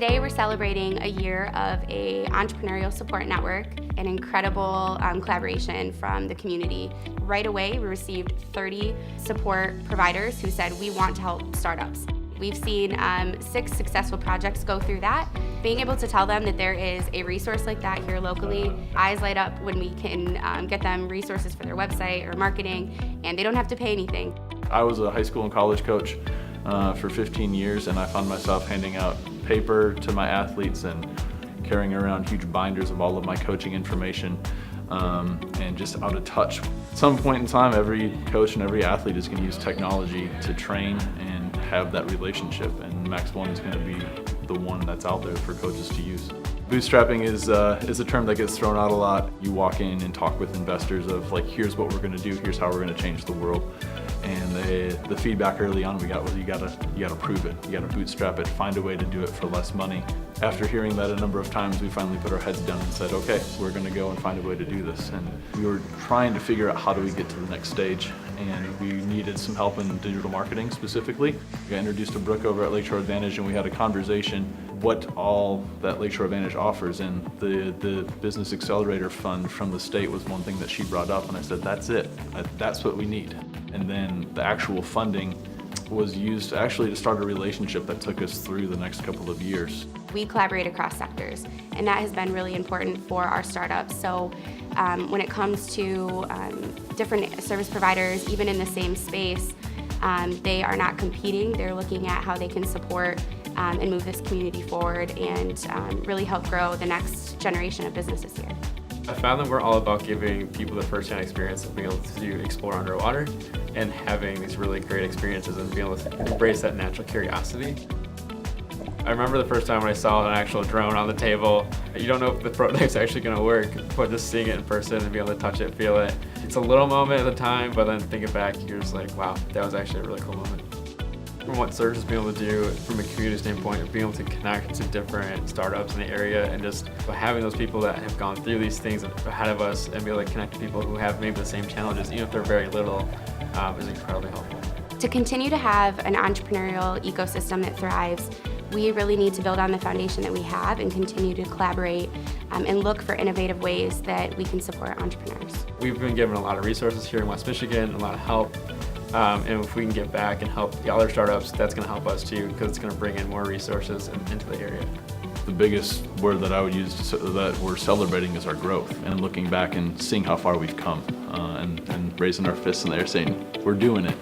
Today we're celebrating a year of a entrepreneurial support network, an incredible collaboration from the community. Right away we received 30 support providers who said we want to help startups. We've seen 6 successful projects go through that. Being able to tell them that there is a resource like that here locally, eyes light up when we can get them resources for their website or marketing, and they don't have to pay anything. I was a high school and college coach for 15 years, and I found myself handing out paper to my athletes and carrying around huge binders of all of my coaching information, and just out of touch. At some point in time, every coach and every athlete is going to use technology to train and have that relationship, and Max One is going to be the one that's out there for coaches to use. Bootstrapping is a term that gets thrown out a lot. You walk in and talk with investors of like, here's what we're going to do, here's how we're going to change the world. And the feedback early on we got was you gotta prove it. You gotta bootstrap it, find a way to do it for less money. After hearing that a number of times, we finally put our heads down and said, okay, we're gonna go and find a way to do this. And we were trying to figure out how do we get to the next stage, and we needed some help in digital marketing specifically. We got introduced to Brooke over at Lakeshore Advantage, and we had a conversation what all that Lakeshore Advantage offers, and the Business Accelerator Fund from the state was one thing that she brought up, and I said, that's it, that's what we need. And then the actual funding was used actually to start a relationship that took us through the next couple of years. We collaborate across sectors, and that has been really important for our startups. So when it comes to different service providers, even in the same space, they are not competing. They're looking at how they can support and move this community forward and really help grow the next generation of businesses here. I found that we're all about giving people the first-hand experience of being able to explore underwater and having these really great experiences and being able to embrace that natural curiosity. I remember the first time when I saw an actual drone on the table. You don't know if the prototype's actually going to work, but just seeing it in person and being able to touch it, feel it. It's a little moment at the time, but then thinking back, you're just like, wow, that was actually a really cool moment. From what Surge has been able to do from a community standpoint, being able to connect to different startups in the area, and just having those people that have gone through these things ahead of us and be able to connect to people who have maybe the same challenges, even if they're very little, is incredibly helpful. To continue to have an entrepreneurial ecosystem that thrives, we really need to build on the foundation that we have and continue to collaborate and look for innovative ways that we can support entrepreneurs. We've been given a lot of resources here in West Michigan, a lot of help. And if we can get back and help the other startups, that's going to help us too, because it's going to bring in more resources into the area. The biggest word that I would use that we're celebrating is our growth, and looking back and seeing how far we've come, and raising our fists in the air saying, we're doing it.